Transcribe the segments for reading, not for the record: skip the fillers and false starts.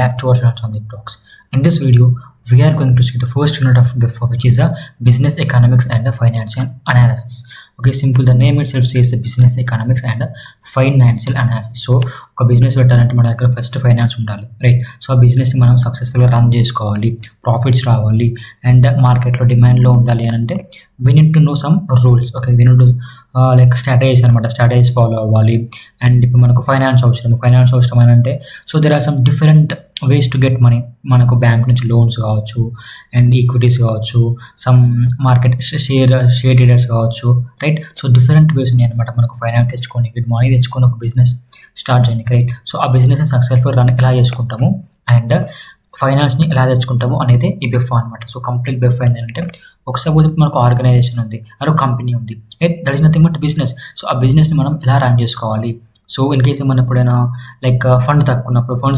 back to our channel on the talks. In this video, we are going to see the first unit of BIFA, which is a business economics and the financial analysis. Okay, simple. The name itself says the business economics and financial analysis. So ఒక business పెట్టాలంటే మన దగ్గర first finance ఉండాలి, right? So ఆ బిజినెస్ని మనం సక్సెస్ఫుల్గా run చేసుకోవాలి, ప్రాఫిట్స్ రావాలి అండ్ మార్కెట్లో డిమాండ్లో ఉండాలి అని అంటే we need to know some rules. Okay, we need to like strategies అనమాట, స్ట్రాటజీస్ ఫాలో అవ్వాలి. అండ్ ఇప్పుడు మనకు ఫైనాన్స్ అవసరం అని అంటే so there are some different ways to get money. మనకు బ్యాంక్ నుంచి లోన్స్ కావచ్చు అండ్ ఈక్విటీస్ కావచ్చు, సమ్ మార్కెట్ షేర్ ట్రేడర్స్ కావచ్చు, రైట్? సో డిఫరెంట్ వేస్ ఉన్నాయి అనమాట మనకు ఫైనాన్స్ తెచ్చుకోనికి, మనీ తెచ్చుకొని ఒక బిజినెస్ స్టార్ట్ చేయడానికి, రైట్? సో ఆ బిజినెస్ సక్సెస్ఫుల్ రన్ ఎలా చేసుకుంటాము అండ్ ఫైనాన్స్ని ఎలా తెచ్చుకుంటాము అనేది ఈ బెఫ్ఆ అనమాట. సో కంప్లీట్ బెఫ్ఆ ఏంటంటే ఒక సపోజ్ మనకు ఆర్గనైజేషన్ ఉంది, అదో కంపెనీ ఉంది, that is nothing but business. So ఆ బిజినెస్ని మనం ఎలా రన్ చేసుకోవాలి? సో ఇన్ కేసు ఏమన్నా ఎప్పుడైనా లైక్ ఫండ్స్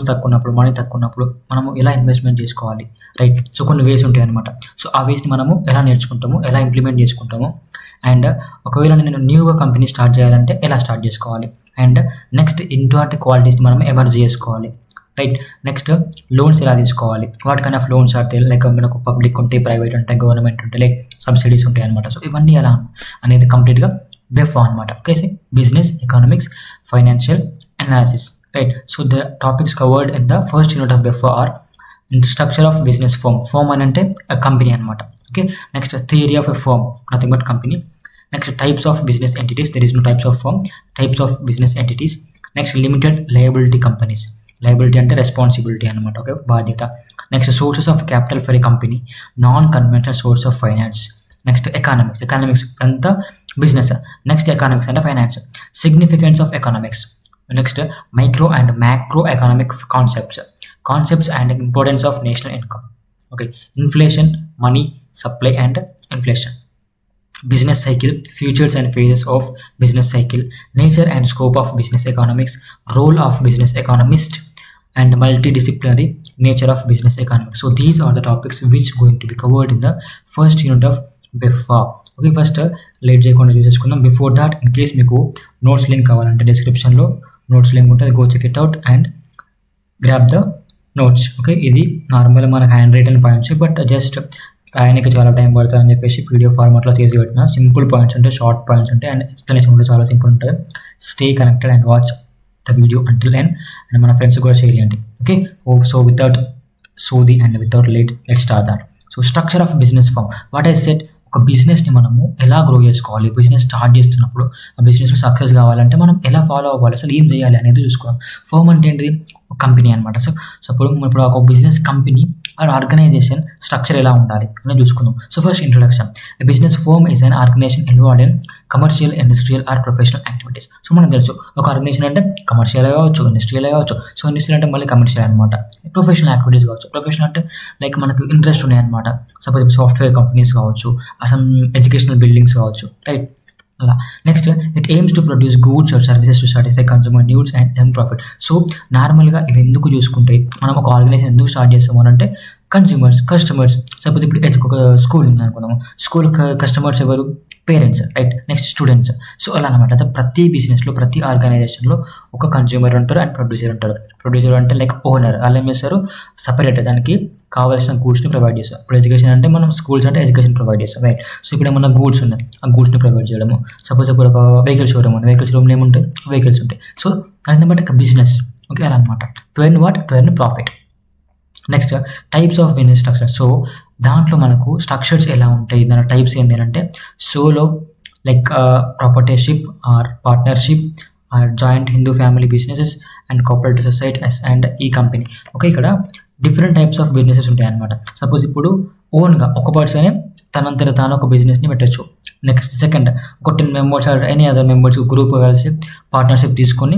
తక్కున్నప్పుడు మనీ తక్కున్నప్పుడు మనము ఎలా ఇన్వెస్ట్మెంట్ చేసుకోవాలి, రైట్? సో కొన్ని వేస్ ఉంటాయి అనమాట. సో ఆ వేస్ని మనము ఎలా నేర్చుకుంటాము, ఎలా ఇంప్లిమెంట్ చేసుకుంటాము అండ్ ఒకవేళ నేను న్యూగా కంపెనీ స్టార్ట్ చేయాలంటే ఎలా స్టార్ట్ చేసుకోవాలి అండ్ నెక్స్ట్ ఇటువంటి క్వాలిటీస్ని మనం ఎమర్జ్ చేసుకోవాలి, రైట్? నెక్స్ట్ లోన్స్ ఎలా తీసుకోవాలి, what kind of loans are there, like మనకు పబ్లిక్ ఉంటాయి, ప్రైవేట్ ఉంటాయి, గవర్నమెంట్ ఉంటాయి, లైక్ సబ్సిడీస్ ఉంటాయి అనమాట. సో ఇవన్నీ ఎలా అనేది కంప్లీట్గా బెఫ్ఆ అనమాట. Okay, business economics financial analysis, right? So the topics covered in the first unit of BEFA are structure of business firm అని అంటే కంపెనీ అనమాట. Okay, next theory of a firm, nothing but company. Next types of business entities, there is no types of firm, types of business entities. Next limited liability companies, liability అంటే responsibility అనమాట, okay, బాధ్యత. Next sources of capital for a company, non conventional source of finance. Next economics అంతా బిజినెస్. Next economics అంటే finance. Significance of economics. Next micro and macro economic concepts and importance of national income. Okay, inflation, money supply and inflation. Business cycle, features and phases of business cycle, nature and scope of business economics, role of business economist and multidisciplinary nature of business economics. So these are the topics which going to be covered in the first unit of BIFA. Okay, first late చేయకుండా చూసేసుకుందాం. Before that in case మీకు notes link కావాలంటే డిస్క్రిప్షన్లో notes link ఉంటుంది, go check it out and grab the notes. Okay, ఇది normal మనకు hand written points, but just ఆయనకి చాలా టైం పడుతుంది అని చెప్పేసి పీడిఎఫ్ ఫార్మాట్లో చేసి పెట్టిన. సింపుల్ పాయింట్స్ ఉంటాయి, షార్ట్ పాయింట్స్ ఉంటాయి అండ్ ఎక్స్ప్లెనేషన్ కూడా చాలా సింపుల్ ఉంటుంది. Stay connected and watch the video until and మన ఫ్రెండ్స్ కూడా షేర్ చేయండి. ఓకే, సో వితౌట్ సోది and without let start that. So structure of business firm, what I said, ఒక బిజినెస్ని మనము ఎలా గ్రో చేసుకోవాలి, బిజినెస్ స్టార్ట్ చేస్తున్నప్పుడు ఆ బిజినెస్లో సక్సెస్ కావాలంటే మనం ఎలా ఫాలో అవ్వాలి, అసలు ఏం చేయాలి అనేది చూసుకోవాలి. ఫర్మ్ అంటే ఏంటిది, ఒక కంపెనీ అనమాట. సో ఇప్పుడు ఒక business company or organisation structure ఎలా ఉండాలి అని చూసుకుందాం. So first introduction. A business firm is an organisation involved in commercial, industrial or professional activities. So మనకు తెలుసు ఒక ఆర్గనైజేషన్ అంటే కమర్షియల్ కావచ్చు, ఇండస్ట్రియల్ కావచ్చు. సో ఇండస్ట్రియల్ అంటే మళ్ళీ కమర్షియల్ అనమాట. ప్రొఫెషనల్ యాక్టివిటీస్ కావచ్చు. ప్రొఫెషనల్ అంటే లైక్ మనకు ఇంట్రెస్ట్ ఉన్నాయి అనమాట. సపోజ్ సాఫ్ట్వేర్ కంపెనీస్ కావచ్చు, అసలు ఎడ్యుకేషనల్ బిల్డింగ్స్ కావచ్చు, రైట్? అలా. Next it aims to produce goods or services to satisfy consumer needs and earn profit. So నార్మల్గా ఇవి ఎందుకు చూసుకుంటే మనం ఒక ఆర్గనైజేషన్ ఎందుకు స్టార్ట్ చేస్తాము అని అంటే కస్టమర్స్. సపోజ్ ఇప్పుడు ఒక స్కూల్ ఉంది అనుకున్నాము, స్కూల్ కస్టమర్స్ ఎవరు, parents, right? Next students. So అలా అనమాట. అయితే ప్రతి బిజినెస్లో ప్రతి ఆర్గనైజేషన్లో ఒక కన్స్యూమర్ ఉంటారు అండ్ ప్రొడ్యూసర్ ఉంటారు. ప్రొడ్యూసర్ అంటే లైక్ ఓనర్, వాళ్ళు ఏం చేస్తారు, సపరేట్ దానికి కావాల్సిన గూడ్స్ని ప్రొవైడ్ చేస్తారు. ఇప్పుడు ఎడ్యుకేషన్ అంటే మనం స్కూల్స్ అంటే ఎడ్యుకేషన్ ప్రొవైడ్ చేస్తాం, రైట్? సో ఇప్పుడు ఏమన్నా గూడ్స్ ఉన్నాయి, ఆ గూడ్స్ని ప్రొవైడ్ చేయడము. సపోజ్ ఇప్పుడు ఒక వెహికల్ షోరూమ్ ఉంది, వెహికల్ షోరూమ్లో ఏముంటాయి, వెహికల్స్ ఉంటాయి. సో దాని బట్టి ఒక బిజినెస్. ఓకే, అలా అనమాట. To earn profit. Next types of business structure. So దాంట్లో మనకు స్ట్రక్చర్స్ ఎలా ఉంటాయి, దాని టైప్స్ ఏంటి అంటే solo, like proprietorship or partnership or joint Hindu family businesses and cooperative societies and ఈ కంపెనీ. ఓకే, ఇక్కడ డిఫరెంట్ టైప్స్ ఆఫ్ బిజినెసెస్ ఉంటాయి అనమాట. సపోజ్ ఇప్పుడు ఓన్గా ఒక పర్సనే తనంతట తాను ఒక బిజినెస్ని పెట్టచ్చు. నెక్స్ట్ సెకండ్ ఒక 10 members or any other members group కలిసి పార్ట్నర్షిప్ తీసుకొని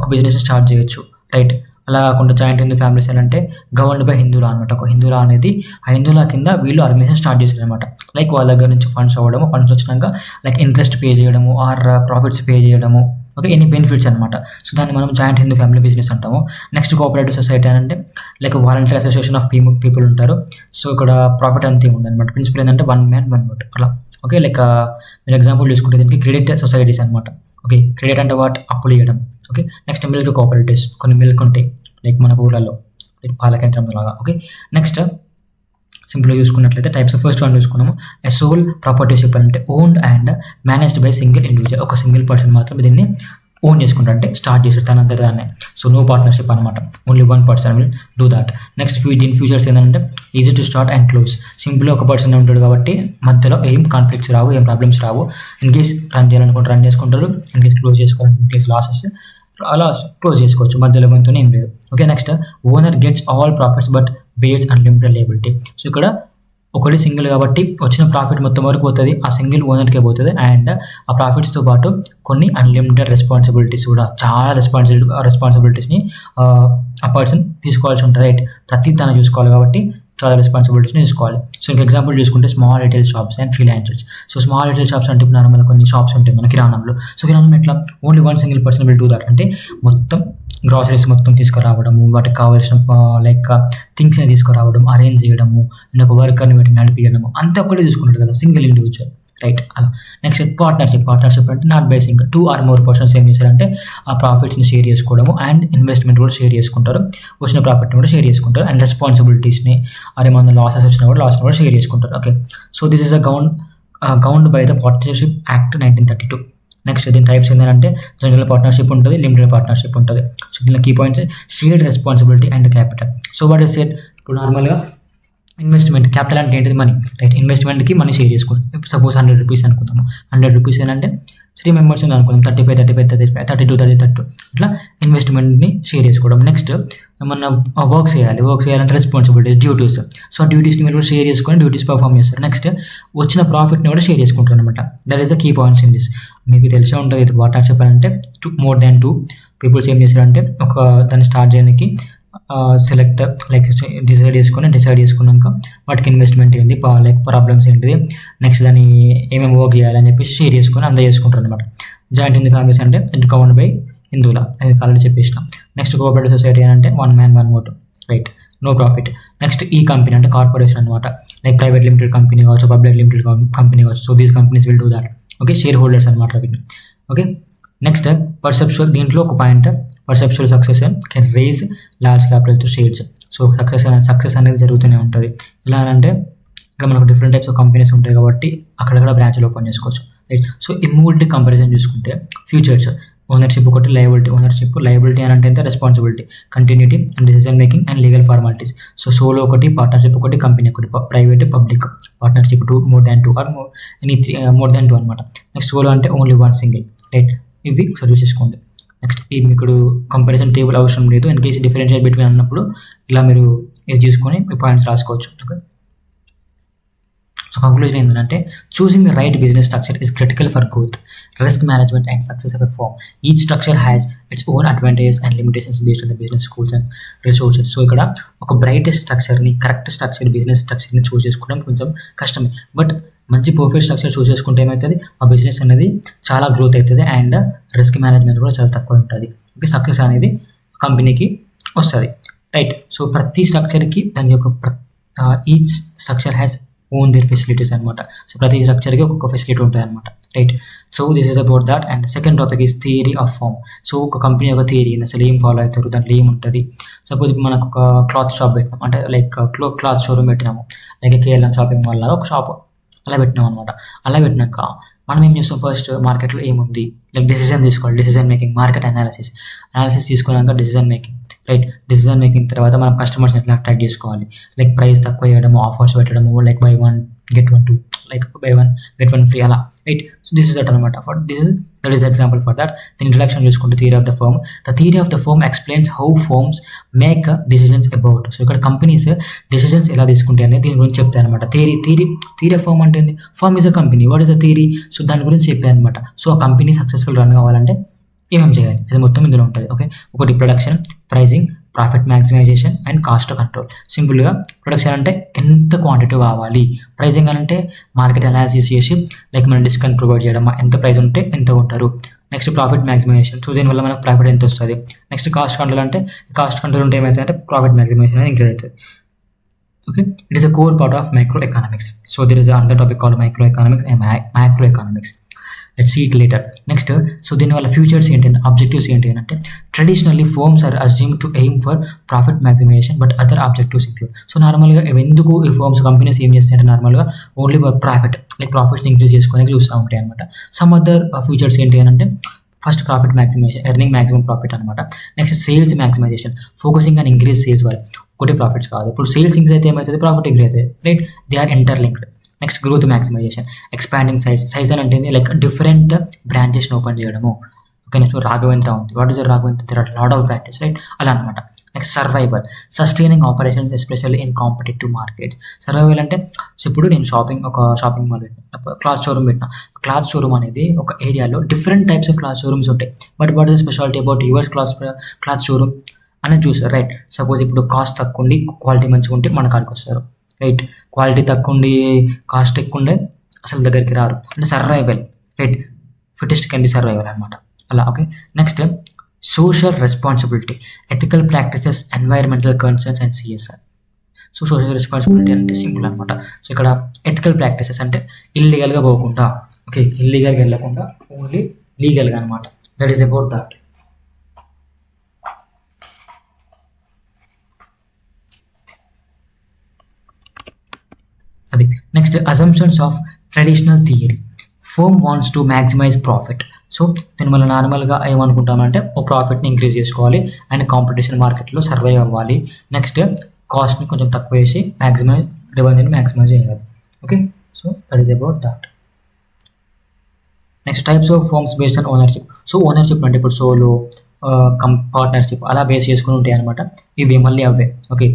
ఒక బిజినెస్ స్టార్ట్ చేయొచ్చు, రైట్? అలా కాకుండా జాయింట్ హిందూ ఫ్యామిలీస్ అంటే గవర్న్డ్ బై హిందూలా అనమాట. ఒక హిందూలా అనేది ఆ హిందూలా కింద వీళ్ళు ఆర్గనైజేషన్ స్టార్ట్ చేశారు అనమాట. లైక్ వాళ్ళ దగ్గర నుంచి ఫండ్స్ అవ్వడము, ఫండ్స్ వచ్చినాక లైక్ ఇంట్రెస్ట్ పే చేయడము ఆర్ ప్రాఫిట్స్ పే చేయడము, ఓకే, ఎనీ బెనిఫిట్స్ అనమాట. సో దాన్ని మనం జాయింట్ హిందూ ఫ్యామిలీ బిజినెస్ అంటాము. నెక్స్ట్ కోఆపరేటివ్ సొసైటీ అని అంటే like volunteer association of people ఉంటారు. సో ఇక్కడ ప్రాఫిట్ అంతే ఉంది అనమాట. ప్రిన్సిపల్ ఏంటంటే 1 man 1 vote అలా. ఓకే, లైక్ మీరు ఎగ్జాంపుల్ చూసుకుంటే దీనికి క్రెడిట్ సొసైటీస్ అనమాట. ఓకే, క్రెడిట్ అంటే వాట్, అప్పులు ఇవ్వడం. ఓకే, నెక్స్ట్ మిల్క్ కోఆపరేటివ్స్, కొన్ని మిల్క్ ఉంటాయి లైక్ మన ఊళ్ళలో, పాల కేంద్రం లాగా. ఓకే, నెక్స్ట్ సింపుల్గా చూసుకున్నట్లయితే టైప్స్ ఫస్ట్ వన్ చూసుకున్నాము. ఎ సోల్ ప్రాపర్టీషిప్ అంటే owned and managed by single individual. ఒక సింగిల్ పర్సన్ మాత్రం దీన్ని ఓన్ చేసుకుంటారు, అంటే స్టార్ట్ చేసాడు తనంతా దాన్ని. సో నో పార్ట్నర్షిప్ అనమాట, only one person will do that. Next దీని ఫ్యూచర్స్ ఏంటంటే easy to start and close. సింపుల్గా ఒక పర్సన్ ఉంటాడు కాబట్టి మధ్యలో ఏం కాన్ఫ్లిక్ట్స్ రావు, ఏం problems Rao. In case run చేయాలనుకుంటే రన్ చేసుకుంటారు, ఇన్ కేస్ క్లోజ్ చేసుకోవాలనుకుంటే ఇన్ కేస్ లాసెస్ అలా క్లోజ్ చేసుకోవచ్చు, మధ్యలో మనతో ఏం లేదు. Okay, next owner gets all profits but bears unlimited liability. So ఇక్కడ ఒకటి సింగిల్ కాబట్టి వచ్చిన ప్రాఫిట్ మొత్తం వరకు పోతుంది, ఆ సింగిల్ ఓనర్కే పోతుంది. అండ్ ఆ ప్రాఫిట్స్తో పాటు కొన్ని అన్లిమిటెడ్ రెస్పాన్సిబిలిటీస్ కూడా, చాలా రెస్పాన్సిబిలిటీస్ని ఆ పర్సన్ తీసుకోవాల్సి ఉంటుంది. రైట్, ప్రతి తన చూసుకోవాలి కాబట్టి చాలా రెస్పాన్సిబిలిటీస్ని తీసుకోవాలి. సో ఇంక ఎగ్జాంపుల్ చూసుకుంటే small retail shops and freelancers. So small retail shops అంటే ఇప్పుడు నార్మల్ కొన్ని షాప్స్ ఉంటాయి మన కిరాణంలో. సో కిరాణం ఎట్లా only one single person will do that, అంటే మొత్తం గ్రాసరీస్ మొత్తం తీసుకురావడము, వాటికి కావాల్సిన లైక్ థింగ్స్ని తీసుకురావడం, అరేంజ్ చేయడము, అండ్ ఒక వర్కర్ని పెట్టి నడిపించడము, అంతా ఒకటే చూసుకుంటాడు కదా సింగిల్ ఇండివిజువల్. రైట్, అలా. నెక్స్ట్ పార్ట్నర్షిప్ అంటే not by single, 2 or more persons ఏం చేస్తారంటే ఆ ప్రాఫిట్స్ని షేర్ చేసుకోవడము అండ్ ఇన్వెస్ట్మెంట్ కూడా షేర్ చేసుకుంటారు, వచ్చిన ప్రాఫిట్ని కూడా షేర్ చేసుకుంటారు, అండ్ రెస్పాన్సిబిలిటీస్ని అరే మన లాసెస్ వచ్చినా కూడా లాస్ని కూడా షేర్ చేసుకుంటారు. Okay, so this is governed by the partnership act 1932. Next దీని టైప్స్ ఏంటంటే జనరల్ పార్ట్నర్షిప్ ఉంటుంది, లిమిటెడ్ పార్ట్నర్షిప్ ఉంటుంది. సో దీనిలో key points shared responsibility and capital. So what is said, ఇప్పుడు నార్మల్గా ఇన్వెస్ట్మెంట్ క్యాపిటల్ అంటే ఏంటిది మనీ. రైట్, ఇన్వెస్ట్మెంట్కి మనీ షేర్ చేసుకుంటాం. ఇప్పుడు సపోజ్ 100 రూపీస్ అనుకుందాము, 100 రూపీస్ ఏంటంటే 3 మెంబర్స్ ఉంది అనుకుందాం, 35, 32, 32 ఇట్లా ఇన్వెస్ట్మెంట్ని షేర్ చేసుకోవడం. నెక్స్ట్ ఏమన్నా వర్క్ చేయాలంటే రెస్పాన్సిబిలిటీస్, డ్యూటీస్. సో ఆ డ్యూటీస్ని మీరు కూడా షేర్ చేసుకొని డ్యూటీస్ పర్ఫామ్ చేస్తారు. నెక్స్ట్ వచ్చిన ప్రాఫిట్ని కూడా షేర్ చేసుకుంటారు అనమాట. That is the key points in this. మీకు తెలిసే ఉంటుంది ఇది పార్ట్నర్షిప్ అంటే మోర్ దాన్ 2 పీపుల్స్ ఏం చేస్తారంటే ఒక దాన్ని స్టార్ట్ చేయడానికి సెలెక్ట్ లైక్ డిసైడ్ చేసుకున్నాక వాటికి ఇన్వెస్ట్మెంట్ ఏంటి, లైక్ ప్రాబ్లమ్స్ ఏంటిది, నెక్స్ట్ దాన్ని ఏమేమి వర్క్ చేయాలని చెప్పేసి షేర్ చేసుకొని అందరూ చేసుకుంటారు అనమాట. జాయింట్ ఇన్ ది ఫ్యామిలీస్ అంటే గవర్న్ బై హిందువుల, అది ఆల్రెడీ చెప్పేసినాం. నెక్స్ట్ కోఆపరేటివ్ సొసైటీ అంటే 1 man 1 vote. Right, no profit. Next ఈ కంపెనీ అంటే కార్పొరేషన్ అనమాట, లైక్ ప్రైవేట్ లిమిటెడ్ కంపెనీ కావచ్చు, పబ్లిక్ లిమిటెడ్ కంపెనీ కావచ్చు. So these companies will do that. Okay, share holders అనమాట వీటిని. Okay, next perpetual. దీంట్లో ఒక point, perpetual success can raise large capital to shares. So success అనేది జరుగుతూనే ఉంటుంది. ఎలా అంటే ఇక్కడ మనకు డిఫరెంట్ టైప్స్ ఆఫ్ కంపెనీస్ ఉంటాయి కాబట్టి అక్కడక్కడ బ్రాంచ్లు ఓపెన్ చేసుకోవచ్చు. రైట్, సో ఇమ్మూడిటీ కంపారిజన్ చూసుకుంటే ఫ్యూచర్స్ ఓనర్షిప్ ఒకటి, లయబిలిటీ అని అంటే responsibility, continuity and decision making and legal formalities. So solo ఒకటి, పార్ట్నర్షిప్ ఒకటి, కంపెనీ ఒకటి, private public. Partnership more than 2 or more than 2 అనమాట. నెక్స్ట్ సోలో అంటే ఓన్లీ వన్ సింగిల్. రైట్, ఇవి సర్వ్ చేసుకోండి. నెక్స్ట్ ఇది మీకు కంపారిజన్ టేబుల్ అవసరం లేదు, ఇన్ కేసు డిఫరెన్షియేట్ బిట్వీన్ అన్నప్పుడు ఇలా మీరు ఇది చూసుకొని మీ పాయింట్స్ రాసుకోవచ్చు. ఓకే, సో కంక్లూజన్ ఏంటంటే choosing the right business structure is critical for growth, risk management and success of a firm. Each structure has its own advantages and limitations based on the business schools and resources. So ఇక్కడ ఒక brightest స్ట్రక్చర్ని, correct structure, business స్ట్రక్చర్ని choose చేసుకోవడం కొంచెం కష్టమే. But మంచి perfect structure చూస్ చేసుకుంటే ఏమవుతుంది, ఆ బిజినెస్ అనేది చాలా గ్రోత్ అవుతుంది అండ్ రిస్క్ మేనేజ్మెంట్ కూడా చాలా తక్కువ ఉంటుంది. ఓకే, సక్సెస్ అనేది కంపెనీకి వస్తుంది. రైట్, సో ప్రతి స్ట్రక్చర్కి దాని యొక్క each structure has own their facilities అనమాట. సో ప్రతి స్ట్రక్చర్కి ఒక్కొక్క ఫెసిలిటీ ఉంటుంది అనమాట. Right, so this is about that. And second topic is theory of firm. So ఒక కంపెనీ ఒక థియరీ అసలు ఏం ఫాలో అవుతారు, దాంట్లో ఏముంటుంది. సపోజ్ మనకు ఒక క్లాత్ షాప్ పెట్టినాం, అంటే లైక్ క్లాత్ షోరూమ్ పెట్టినాము, లైక్ కేఎల్ఎం షాపింగ్ మాల్ లాగా ఒక షాప్ అలా పెట్టినాం అనమాట. అలా పెట్టినాక మనం ఏం చేస్తాం, ఫస్ట్ మార్కెట్లో ఏముంది, లైక్ డిసిజన్ తీసుకోవాలి, డిసిజన్ మేకింగ్, మార్కెట్ అనాలిసిస్ తీసుకున్నాక decision making. Right, decision making తర్వాత మనం కస్టమర్స్ని ఎట్లా అట్రాక్ట్ చేసుకోవాలి, లైక్ ప్రైస్ తక్కువ చేయడము, ఆఫర్స్ పెట్టడము, like by 1 get 1 2, like buy 1 get 1 free అలా. Right, so this is that అనమాట. For that is the example for that. The introduction చూసుకుంటే theory of the firm. The theory of the firm explains how firms make decisions about. So ఇక్కడ companies decisions ఎలా తీసుకుంటాయి అనేది దీని గురించి చెప్తాయి అనమాట. థియరీ ఆఫ్ ఫర్మ్ అంటే ఏంది, firm is a company, what is the theory. So దాని గురించి చెప్పాయి అనమాట. సో ఆ కంపెనీ సక్సెస్ఫుల్ రన్ కావాలంటే ఏమేమి చేయాలి అది మొత్తం ఇందులో ఉంటుంది. ఓకే, ఒకటి production, pricing, profit maximization and cost control. సింపుల్గా ప్రొడక్షన్ అంటే ఎంత క్వాంటిటీ కావాలి, ప్రైజింగ్ అంటే మార్కెట్ అనాలిసిస్ చేసి లైక్ మనం డిస్కౌంట్ ప్రొవైడ్ చేయడం, ఎంత ప్రైస్ ఉంటే ఎంత ఉంటారు. నెక్స్ట్ ప్రాఫిట్ మ్యాక్సిమైజేషన్, సో దీనివల్ల మనకు ప్రాఫిట్ ఎంత వస్తుంది. నెక్స్ట్ కాస్ట్ కంట్రోల్ అంటే కాస్ట్ కంట్రోల్ ఉంటే ఏమవుతుంది అంటే ప్రాఫిట్ మ్యాక్సిమైజేషన్ అనేది ఇంక్రీజ్ అవుతుంది. Okay, it is a core part of micro economics. So there is another topic called micro economics and macro economics. Let see it later. Next so దీనివల్ల features ఏంటి, objectives ఏంటి అని అంటే traditionally firms are assumed to aim for profit maximization but other objectives include. So నార్మల్గా ఎందుకు ఈ firms companies ఏం చేస్తాయంటే నార్మల్గా only profit like profits increase చేసుకోవడానికి చూస్తూ ఉంటాయి అనమాట. సమ్ అదర్ ఫ్యూచర్స్ ఏంటి అని అంటే first profit maximization, earning maximum profit అనమాట. Next sales maximization, focusing on increase sales వాళ్ళు, ఒకటి ప్రాఫిట్స్ కాదు. ఇప్పుడు సేల్స్ ఇంక్రీజ్ అయితే ఏమవుతుంది, ప్రాఫిట్ ఇంక్రీజ్ అవుతుంది, right? They are interlinked. Next growth maximization, expanding size అని అంటే లైక్ డిఫరెంట్ బ్రాంచెస్ని ఓపెన్ చేయడము. ఓకే, నెక్స్ట్ రాఘవేంద్ర ఉంది, what is Raghavendra, there are lot of branches, right? అలా అనమాట. Next survival, sustaining operations especially in competitive markets. Survival అంటే so ఇప్పుడు నేను ఒక షాపింగ్ మాల్ పెట్టిన, క్లాత్ షోరూమ్ పెట్టిన. క్లాత్ షోరూమ్ అనేది ఒక ఏరియాలో different types of cloth showrooms ఉంటాయి. But what is speciality about yours cloth showroom అనేది చూసారు, రైట్? సపోజ్ ఇప్పుడు కాస్ట్ తక్కువ ఉండి క్వాలిటీ మంచిగా ఉంటే మన కాడికి వస్తారు, రైట్? క్వాలిటీ తక్కువ ఉండి కాస్ట్ ఎక్కువ ఉండే అసలు దగ్గరికి రారు. అంటే survival, right? Fittest can be survival అనమాట అలా. Okay, next social responsibility, ethical practices, environmental concerns and CSR. So social responsibility అంటే సింపుల్ అనమాట. సో ఇక్కడ ఎథికల్ ప్రాక్టీసెస్ అంటే ఇల్లీగల్గా పోకుండా, ఓకే, ఇల్లీగల్గా వెళ్ళకుండా ఓన్లీ లీగల్గా అనమాట. That is about that. అది next assumptions of traditional theory. Firm wants to maximize profit. So దీనివల్ల నార్మల్గా ఏమనుకుంటామంటే ఓ ప్రాఫిట్ని ఇంక్రీజ్ చేసుకోవాలి అండ్ కాంపిటీషన్ మార్కెట్లో సర్వైవ్ అవ్వాలి. నెక్స్ట్ కాస్ట్ని కొంచెం తక్కువ వేసి మ్యాక్సిమైజ్ రెవెన్యూని మ్యాక్సిమైజ్ చేయాలి. Okay, so that is about that. Next types of firms based on ownership. So ownership అంటే ఇప్పుడు సోలో, పార్ట్నర్షిప్ అలా బేస్ చేసుకుని ఉంటాయి అనమాట. ఇవి మళ్ళీ అవే, okay,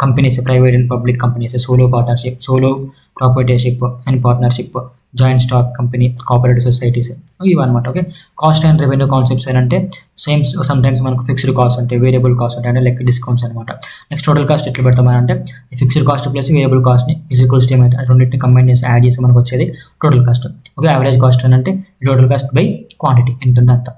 companies, private and public companies, solo partnership, solo proprietorship and partnership, joint stock company, cooperative societies, ఇవి అనమాట. Okay, cost and revenue concepts ఏంటంటే సేమ్ సమ్టైమ్స్ మనకు ఫిక్స్డ్ కాస్ట్ అంటే వేరియబుల్ కాస్ట్ అంటే లైక్ డిస్కౌంట్స్ అనమాట. నెక్స్ట్ టోటల్ కాస్ట్ ఎట్లా పెడతామంటే fixed cost plus variable కాస్ట్ని ఈక్వల్స్ ఏమైతే రెండింటిని కంబైన్ చేసి యాడ్ చేసి మనకు వచ్చేది total cost. Okay, average cost అంటే టోటల్ కాస్ట్ బై క్వాంటిటీ ఎంత ఉంది అంత.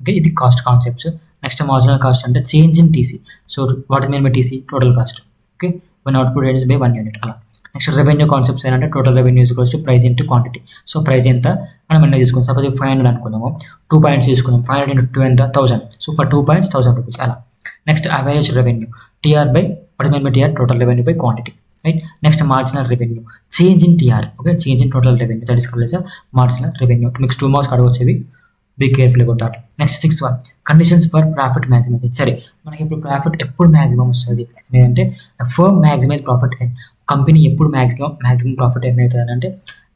ఓకే, ఇది cost concepts. Next marginal cost అంటే change in TC. So what is mean by TC, total cost. Okay, one output rate by 1 unit అలా. Next revenue concepts ఏంటంటే total revenue equals to price into quantity. So price ఎంత మనం ఎన్నో తీసుకుంటాం, suppose 500 అనుకున్నాము, 2 points తీసుకున్నాం, 500 into 2 ఎంత 1000. So for 2 points 1000 rupees అలా. Next average revenue, TR by what mean by TR, total revenue by quantity, right? Next marginal revenue, change in TR, okay, change in total revenue, that is called as marginal revenue. మీకు 2 marks అడగొచ్చేవి, be careful about that. Next 6th one, conditions for profit maximization. సరే, మనకి ఇప్పుడు profit ఎప్పుడు maximum వస్తుంది లేదంటే firm maximize profit, company ఎప్పుడు maximum profit ఏమవుతుంది అంటే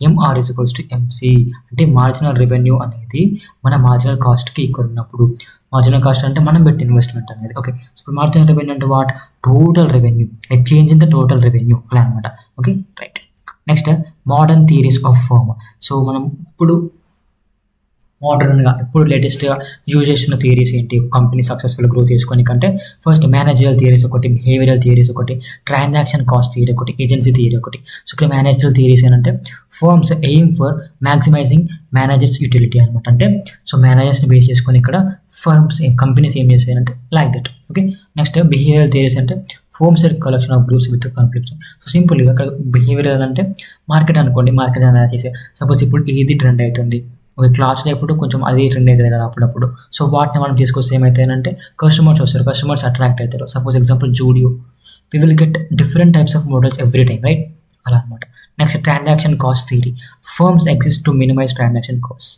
MR is equals to MC. అంటే మార్జినల్ రెవెన్యూ అనేది మన మార్జినల్ కాస్ట్కి ఈక్వల్ ఉన్నప్పుడు. మార్జినల్ కాస్ట్ అంటే మనం పెట్టి ఇన్వెస్ట్మెంట్ అనేది. ఓకే, ఇప్పుడు మార్జినల్ రెవెన్యూ అంటే what, total revenue, change in the total revenue అలా అనమాట. Okay, right. Next modern theories of firm. So మనం ఇప్పుడు మోడర్న్గా ఇప్పుడు లేటెస్ట్గా యూజ్ చేస్తున్న థియరీస్ ఏంటి, కంపెనీ సక్సెస్ఫుల్ గ్రోత్ చేసుకొని కంటే ఫస్ట్ మేనేజరల్ థియరీస్ ఒకటి, బిహేవియరల్ థియరీస్ ఒకటి, ట్రాన్సాక్షన్ కాస్ట్ థియరీ ఒకటి, ఏజెన్సీ థియరీ ఒకటి. సో ఇక్కడ మేనేజరల్ థియరీస్ ఏంటంటే firms aim for maximising managers utility అనమాట. అంటే సో మేనేజర్స్ని బేస్ చేసుకొని ఇక్కడ ఫర్మ్స్ కంపెనీస్ ఏం చేస్తాయంటే like that. Okay, next behavioral theories అంటే firms collection of groups with conflicts. So సింపుల్గా ఇక్కడ బిహేవియరల్ అంటే మార్కెట్ అనుకోండి, మార్కెట్ అనాలిసిస్. సపోజ్ ఇప్పుడు ఏది ట్రెండ్ అవుతుంది, ఒక క్లాత్స్లో ఎప్పుడు కొంచెం అది ట్రెండ్ అవుతుంది కదా అప్పుడప్పుడు. సో వాటిని మనం తీసుకొస్తే ఏమవుతాయంటే కస్టమర్స్ వస్తారు, కస్టమర్స్ అట్రాక్ట్ అవుతారు. Suppose example Zudio, we will get different types of models every time, right? అలా అనమాట. Next transaction cost theory, firms exist to minimize transaction cost.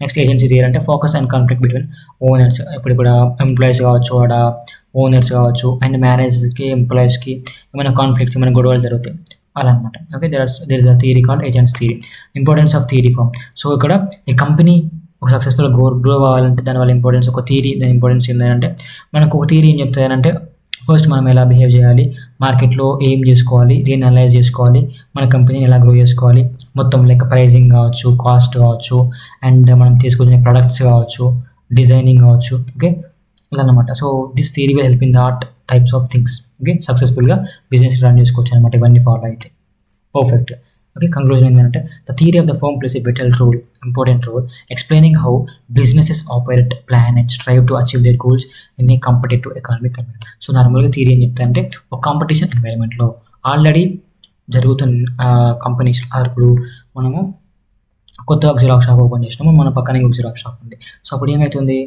Next agency theory అంటే focus and conflict between owners. ఇప్పుడు employees కావచ్చు, ఆడ owners కావచ్చు, and మేనేజర్స్కి ఎంప్లాయీస్కి ఏమైనా conflicts, ఏమైనా గొడవలు జరుగుతాయి అలా అనమాట. Okay, there is a theory called agents theory. Importance of theory firm. So ఇక్కడ ఈ కంపెనీ ఒక సక్సెస్ఫుల్ గ్రో అవ్వాలంటే దానివల్ల ఇంపార్టెన్స్ ఒక థియరీ, దాని ఇంపార్టెన్స్ ఏంటంటే మనకు ఒక థియరీ ఏం చెప్తాయంటే ఫస్ట్ మనం ఎలా బిహేవ్ చేయాలి, మార్కెట్లో ఏం చేసుకోవాలి, దేన్ని అనలైజ్ చేసుకోవాలి, మన కంపెనీని ఎలా గ్రో చేసుకోవాలి, మొత్తం లైక్ ప్రైజింగ్ కావచ్చు, కాస్ట్ కావచ్చు, అండ్ మనం తీసుకొచ్చిన ప్రొడక్ట్స్ కావచ్చు, డిజైనింగ్ కావచ్చు. ఓకే, ఇలా అనమాట. So this theory will help in that types of things. Okay, సక్సెస్ఫుల్గా బిజినెస్ రన్ చేసుకోవచ్చు అనమాట ఇవన్నీ ఫాలో అయితే. పర్ఫెక్ట్. ఓకే, కంక్లూజన్ ఏంటంటే the theory of the firm plays a vital role, important role, explaining how businesses operate, plan and strive to achieve their goals in a competitive economic environment. So నార్మల్గా theory ఏం చెప్తా అంటే ఒక competition ఎన్వైరన్మెంట్లో already జరుగుతున్న companies ఇప్పుడు మనము కొత్తగా ఒక జిరాక్స్ షాప్ ఓపెన్ చేసినాము, మన పక్కనే ఇంకొక జిరాక్స్ షాప్ ఉంది. సో అప్పుడు ఏమవుతుంది,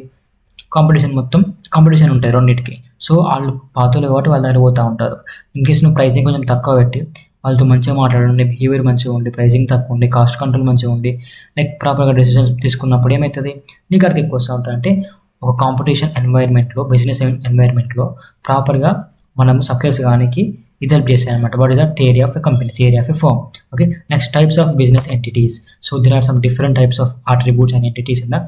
కాంపిటీషన్ ఉంటుంది రెండింటికి. సో వాళ్ళు పాతోళ్ళు కాబట్టి వాళ్ళ దగ్గర పోతూ ఉంటారు. ఇన్ కేస్ నువ్వు ప్రైసింగ్ కొంచెం తక్కువ పెట్టి వాళ్ళతో మంచిగా మాట్లాడండి, బిహేవియర్ మంచిగా ఉండి, ప్రైసింగ్ తక్కువ ఉండి, కాస్ట్ కంట్రోల్ మంచిగా ఉండి, లైక్ ప్రాపర్గా డెసిషన్స్ తీసుకున్నప్పుడు ఏమవుతుంది, నీ కాడికి ఎక్కువ వస్తూ ఉంటారు. అంటే ఒక కాంపిటీషన్ ఎన్వైర్న్మెంట్లో, బిజినెస్ ఎన్వైర్న్మెంట్లో ప్రాపర్గా మనం సక్సెస్ కానికి ఇది హెల్ప్ చేస్తాయి అనమాట. What is the theory of a company, theory of a firm. Okay, next types of business entities. So there are some different types of attributes and entities in the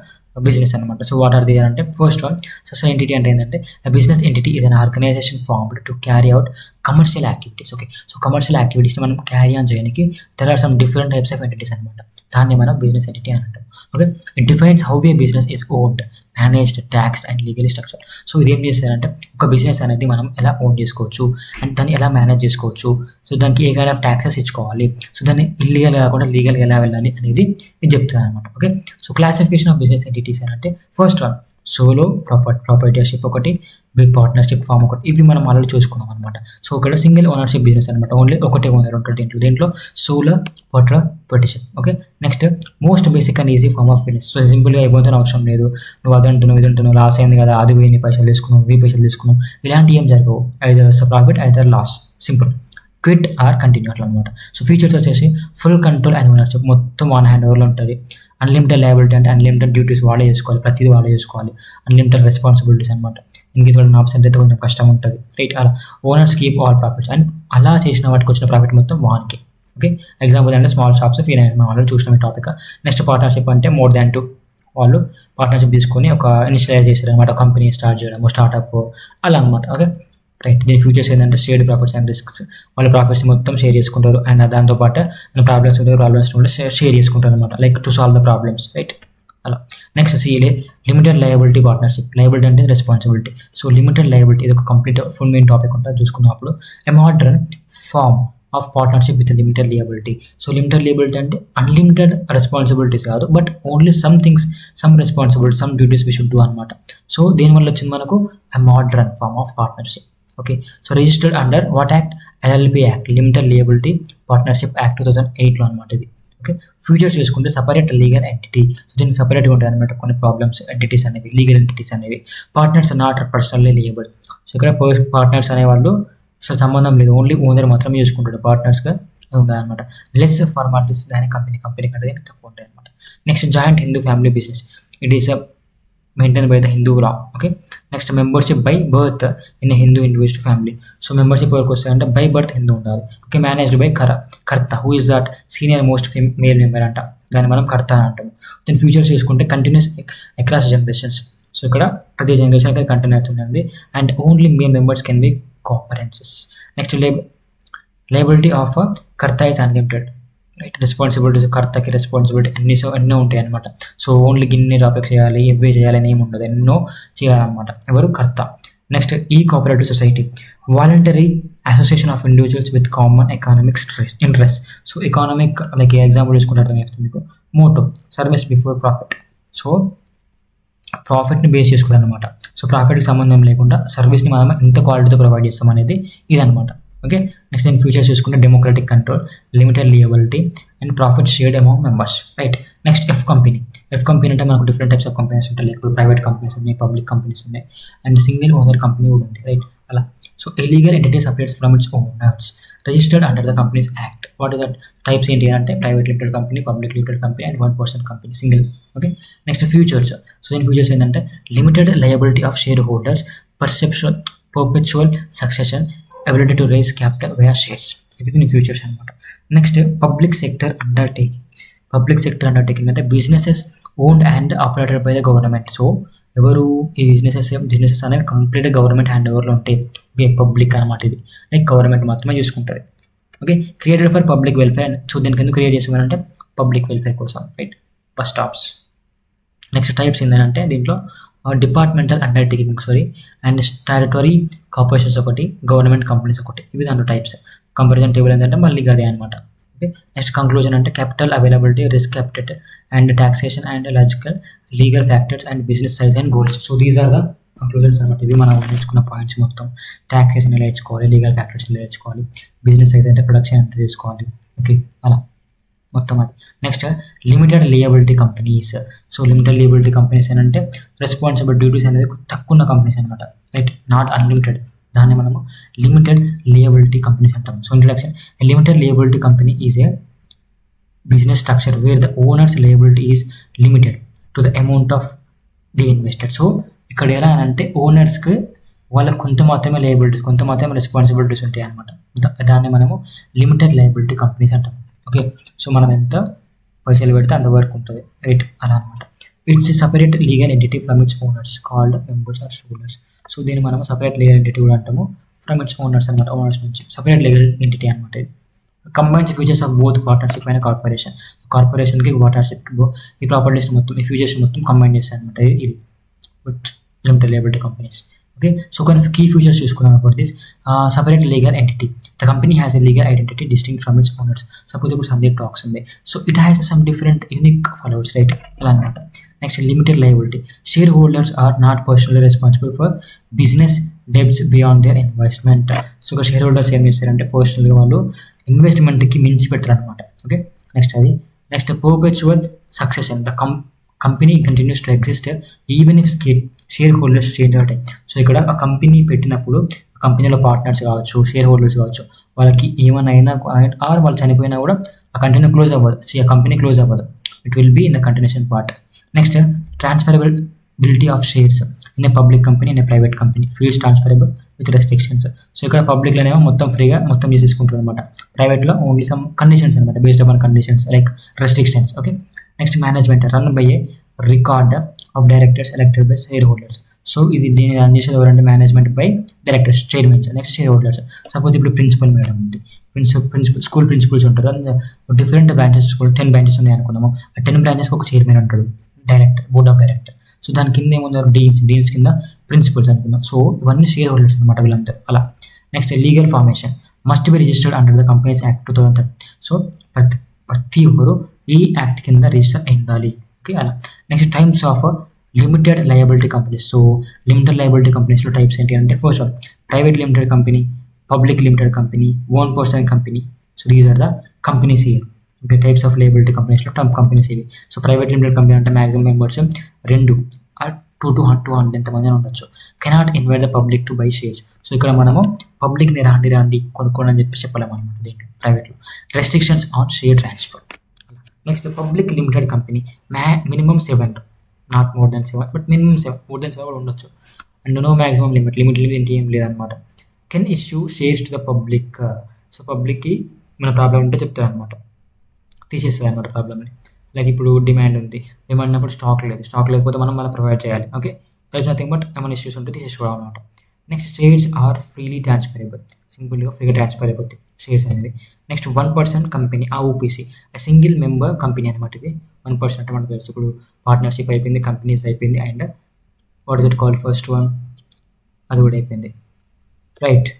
business అనమాట. So what are the అంటే, first one అసలు entity అంటే ఏంటంటే, business entity is an organization formed to carry out commercial activities. Okay, so commercial యాక్టివిటీస్ని మనం carry on చేయడానికి there are some different types of entities అనమాట. దాన్ని మనం బిజినెస్ ఎంటిటీ అని అంటాం. Okay, it defines how A business is owned, managed, taxed and legally structure. So ఇది ఏం చేస్తారంటే, ఒక బిజినెస్ అనేది మనం ఎలా ఓన్ చేసుకోవచ్చు అండ్ దాన్ని ఎలా మేనేజ్ చేసుకోవచ్చు, సో దానికి ఏ కైండ్ ఆఫ్ ట్యాక్సెస్ ఇచ్చుకోవాలి, సో దాన్ని ఇల్లీగల్ కాకుండా లీగల్గా ఎలా వెళ్ళాలి అనేది ఇది చెప్తుంది అనమాట. Okay, so classification of business entities అని అంటే, ఫస్ట్ వన్ సోలో ప్రాపర్టీషిప్ ఒకటి, బిగ్ పార్ట్నర్షిప్ ఫామ్ ఒకటి. ఇవి మనం ఆల్రెడీ చూసుకున్నాం అనమాట. సో ఇక్కడ సింగిల్ ఓనర్షిప్ బిజినెస్ అనమాట, ఓన్లీ ఒకటే ఓనర్ ఉంటాడు దీంట్లో solo proprietorship. Okay, next most basic and easy form of business. So సింపుల్గా ఇవ్వడం అవసరం లేదు, నువ్వు అది అంటున్నావు ఇది అంటున్నావు, లాస్ అయింది కదా, అది వెయ్యి పైసలు తీసుకున్నావు, 1000 పైసలు తీసుకున్నావు, ఇలాంటి ఏం జరగవు. Either profit either loss, simple, quit or continue అట్లా అనమాట. సో ఫీచర్స్ వచ్చేసి ఫుల్ కంట్రోల్ అండ్ ఓనర్షిప్, మొత్తం వన్ హ్యాండ్ ఓవర్లో ఉంటుంది. అన్లిమిటెడ్ లయబిలిటీ అంటే అన్లిమిటెడ్ డ్యూటీస్ వాడే చేసుకోవాలి, ప్రతిదీ వాడే చేసుకోవాలి. అన్లిమిటెడ్ రెస్పాన్సిబిలిటీస్ అనమాట. ఇన్కేస్ వాళ్ళని ఆప్షన్ అయితే కొంచెం కష్టం ఉంటుంది, రైట్. అలా owners keep all profits, and అలా చేసిన వాటికి వచ్చిన ప్రాఫిట్ మొత్తం వానికి. ఓకే, ఎగ్జాంపుల్ అంటే స్మాల్ షాప్స్, ఫైనాన్స్, మనం ఆల్రెడీ చూసిన టాపిక్. నెక్స్ట్ పార్ట్నర్షిప్ అంటే మోర్ దాన్ 2 వాళ్ళు పార్ట్నర్షిప్ తీసుకొని ఒక ఇనిషియలైజ్ చేశారు అనమాట, కంపెనీ స్టార్ట్ చేయడం, స్టార్ట్అప్ అలా అనమాట. Okay, right. దీని ఫ్యూచర్స్ ఏంటంటే షేర్డ్ ప్రాఫిట్స్ అండ్ రిస్క్స్, వాళ్ళ ప్రాఫిట్స్ మొత్తం షేర్ చేసుకుంటారు, అండ్ దాంతోపాటు ప్రాబ్లమ్స్ ఉంటే షేర్ చేసుకుంటారు అనమాట, like to solve the problems, right. అలా next CLA limited liability partnership. Liability అంటే రెస్పాన్సిబిలిటీ. సో లిమిటెడ్ లయబిలిటీ ఇది ఒక కంప్లీట్ ఫుల్ మెయిన్ టాపిక్ ఉంటుంది చూసుకున్నప్పుడు. A modern form of partnership with limited liability. So limited liability అంటే unlimited responsibilities కాదు, but only some things, some responsibility, some duties we should do అనమాట. So దీనివల్ల వచ్చింది మనకు a modern form of partnership. Okay, so registered under what act, LLP act, limited liability partnership act 2008లో అనమాట ఇది. Okay, futures చూసుకుంటే separate legal entity. So దీనికి సపరేట్గా ఉంటాయి అనమాట కొన్ని ప్రాబ్లమ్స్, ఎంటిటీస్ అనేవి, లీగల్ ఎంటిటీస్ అనేవి. Partners not personally liable. So ఇక్కడ పార్ట్నర్స్ అనేవాళ్ళు అసలు సంబంధం లేదు, ఓన్లీ ఓనర్ మాత్రమే చూసుకుంటాడు, పార్ట్నర్స్గా ఉంటుంది అనమాట. లెస్ ఫార్మాలిటీస్ దాని కంపెనీ కంటే తక్కువ ఉంటాయి అనమాట. Next joint Hindu family business. It is maintain by the Hindu law. Okay, next membership by birth in Hindu individual family. So membership వరకు వస్తాయంటే బై బర్త్ హిందూ ఉండాలి. ఓకే, మేనేజ్డ్ బై కర్త, who is that senior most male member అంట, దాన్ని మనం కర్త అని అంటాము. దీని ఫ్యూచర్స్ చూసుకుంటే కంటిన్యూస్ అక్రాస్ జనరేషన్స్. సో ఇక్కడ ప్రతి జనరేషన్కి కంటిన్యూ అవుతుంది, and only male members can be coparceners. Next liability of Karta is unlimited, right. Responsibilities, కర్తకి రెస్పాన్సిబిలిటీ ఎన్నో ఉంటాయి అనమాట. సో ఓన్లీ గిన్ని టాపిక్స్ చేయాలి, ఇవే చేయాలని ఏమి ఉండదు, ఎన్నో చేయాలన్నమాట. ఎవరు, కర్త. నెక్స్ట్ ఈ cooperative society, voluntary association of individuals with common economic interest. So economic, like example చూసుకుంటే అర్థమవుతుంది మీకు. Motto service before profit. So ప్రాఫిట్ని బేస్ చేసుకోవాలన్నమాట. సో ప్రాఫిట్కి సంబంధం లేకుండా సర్వీస్ని మనం ఎంత క్వాలిటీతో ప్రొవైడ్ చేస్తాం అనేది ఇదనమాట. ఓకే, నెక్స్ట్ దీని ఫ్యూచర్స్ చూసుకుంటే democratic control, limited liability and profit shared among members, right. Next F company. F company అంటే మనకు డిఫరెంట్ టైప్స్ ఆఫ్ కంపెనీస్ ఉంటాయి, లైక్ ప్రైవేట్ కంపెనీస్ ఉన్నాయి, పబ్లిక్ కంపెనీస్ ఉన్నాయి, అండ్ సింగిల్ ఓనర్ కంపెనీ కూడా ఉంది, right. అలా. So illegal entity separates from its owners, registered under the companies act. What is that types ఏంటి అంటే, private limited company, public limited company and 1% company, single. Okay, next futures. So దీని futures ఏంటంటే limited liability of share holders, perpetual succession, ability to raise capital via shares. ఇవి దీని futures అనమాట. Next public sector undertaking. Public sector undertaking అంటే businesses owned and operated by the government. So ఎవరు ఈ businesses అనేవి కంప్లీట్గా government hand ఓవర్లో ఉంటాయి. ఓకే, పబ్లిక్ అనమాట ఇది, లైక్ గవర్నమెంట్ మాత్రమే చూసుకుంటుంది. Okay, created for public welfare. So దీనికి ఎందుకు క్రియేట్ చేసామంటే పబ్లిక్ వెల్ఫేర్ కోసం, right. Bus stops. Next types ఏంటంటే దీంట్లో departmental undertaking and statutory corporations ఒకటి, గవర్నమెంట్ కంపెనీస్ ఒకటి, ఇవి దాంట్లో టైప్స్. కంపారిజన్ టేబుల్ ఏంటంటే మళ్ళీ అదే అనమాట. ఓకే, నెక్స్ట్ కంక్లూజన్ అంటే capital availability, risk appetite and taxation and logical legal factors and business size and goals. So these are the conclusions అనమాట. ఇవి మనం నేర్చుకున్న పాయింట్స్ మొత్తం. టాక్సేషన్ ఎలా నేర్చుకోవాలి, లీగల్ ఫ్యాక్టర్స్ ఎలా నేర్చుకోవాలి, బిజినెస్ సైజ్ అంటే ప్రొడక్షన్ ఎంత తీసుకోవాలి. ఓకే, అలా. మొత్తం అది. Next limited liability companies. So limited liability companies ఏంటంటే రెస్పాన్సిబుల్ డ్యూటీస్ అనేది తక్కువ ఉన్న కంపెనీస్ అనమాట, రైట్, నాట్ అన్లిమిటెడ్. దాన్ని మనము లిమిటెడ్ లియబిలిటీ కంపెనీస్ అంటాం. So introduction, limited liability company is a business structure where the owner's liability is limited to the amount of the invested. So ఇక్కడ ఎలా అంటే ఓనర్స్కి వాళ్ళకి కొంత మాత్రమే లయబిలిటీస్, కొంత మాత్రమే రెస్పాన్సిబిలిటీస్ ఉంటాయి అనమాట. దాన్ని మనము లిమిటెడ్ లయబిలిటీ కంపెనీస్ అంటాం. ఓకే, సో మనం ఎంత పైసలు పెడితే అంతవరకు ఉంటుంది, రైట్, అలా అనమాట. It's separate legal entity from its owners called members or shareholders. So దీన్ని మనము సపరేట్ లీగల్ ఎంటిటీ కూడా అంటాము, ఫ్రమ్ ఇట్స్ ఓనర్స్ అనమాట, ఓనర్స్ నుంచి సపరేట్ లీగల్ ఎంటిటీ అనమాట. ఇది combines features of both partnership అయిన కార్పొరేషన్. కార్పొరేషన్కి పార్ట్నర్షిప్కి ఈ ప్రాపర్టీస్ మొత్తం, ఈ ఫ్యూచర్స్ మొత్తం కంబైన్ చేస్తాయి అనమాట ఇది but limited liability companies. Okay, so కొన్ని కీ ఫీచర్స్ చూసుకున్నాం about this. Separate legal entity, the company has a legal identity distinct from its owners. Suppose ఇప్పుడు సందీప్ టాక్స్ ఉంది, so it has some different unique followers, right, అలా అనమాట. Next limited liability, share holders are not personally responsible for business debts beyond their investment. So ఇక్కడ share holders ఏం చేస్తారంటే పర్సనల్గా వాళ్ళు ఇన్వెస్ట్మెంట్కి మించి పెట్టరు అనమాట. ఓకే, నెక్స్ట్ అది. Next perpetual succession, the company continues to exist even if share holders change అవుతాయి. సో ఇక్కడ ఆ కంపెనీ పెట్టినప్పుడు కంపెనీలో పార్ట్నర్స్ కావచ్చు, షేర్ హోల్డర్స్ కావచ్చు, వాళ్ళకి ఏమైనా అయినా ఆర్ వాళ్ళు చనిపోయినా కూడా ఆ కంటిన్యూ క్లోజ్ అవ్వదు, ఆ కంపెనీ క్లోజ్ అవ్వదు, it will be in the continuation part. Next transferability of shares in a public company, in a private company, fields transferable with restrictions. So ఇక్కడ పబ్లిక్లోనేమో మొత్తం ఫ్రీగా మొత్తం చేసేసుకుంటారు అనమాట, ప్రైవేట్లో ఓన్లీ సమ్ కండిషన్స్ అనమాట, based upon conditions like restrictions. Okay, next management run by a record of directors elected by share holders. So ఇది దీన్ని రన్ చేసేది ఎవరంటే management by directors, chairmans, next share holders. Suppose ఇప్పుడు principal madam ఉంది, principal school principles ఉంటారు, different branches, 10 branches ఉన్నాయి అనుకుందాము, ఆ 10 బ్రాంచెస్కి ఒక చైర్మన్ ఉంటాడు, director, board of director. So దాని కింద ఏముంటారు డీన్స్ కింద ప్రిన్సిపల్స్ అనుకుందాం. సో ఇవన్నీ షేర్ హోల్డర్స్ అనమాట వీళ్ళంతా అలా. Next legal formation must be registered under the companies act 2013. So ప్రతి ఒక్కరు ఈ యాక్ట్ కింద రిజిస్టర్ అయి ఉండాలి. ఓకే, అలా. Next types of limited liability companies. So limited liability కంపెనీస్లో టైప్స్ ఏంటి అంటే first private limited company, public limited company, one person company. So these are the companies here. Okay, types of liability కంపెనీస్లో companies ఇవి. So private limited company అంటే maximum members 2 to 100 ఎంతమంది ఉండొచ్చు. Cannot invite the public to buy shares. So ఇక్కడ మనము పబ్లిక్ని రాండి కొనుక్కోండి అని చెప్పి చెప్పలేము అనమాట దీంట్లో ప్రైవేట్లో. Restrictions on share transfer. Next public limited company minimum 7, not more than 7, but minimum 7, more than 7 కూడా ఉండొచ్చు. అండ్ నో మ్యాక్సిమం లిమిట్ ఇంకేం లేదనమాట. Can issue shares to the public. So పబ్లిక్కి మన ప్రాబ్లం ఉంటే చెప్తారు అనమాట, తీసేస్తుంది అనమాట ప్రాబ్లమ్ని. లైక్ ఇప్పుడు డిమాండ్ ఉంది, డిమాండ్ ఉన్నప్పుడు స్టాక్ లేకపోతే మనం మళ్ళీ ప్రొవైడ్ చేయాలి. Okay, that is nothing but ఏమైనా ఇష్యూస్ ఉంటే తీసేసుకోవడం అనమాట. Next shares are freely transferable, సింపుల్గా ఫ్రీగా ట్రాన్స్ఫర్ అయిపోతుంది షేర్స్ అనేది. నెక్స్ట్ 1% కంపెనీ, ఆ ఓపీసీ సింగిల్ మెంబర్ కంపెనీ అనమాట. ఇది 1% అంటే మనకు తెలుసు, ఇప్పుడు పార్ట్నర్షిప్ అయిపోయింది, కంపెనీస్ అయిపోయింది, and what is it called first one, అది కూడా అయిపోయింది, రైట్.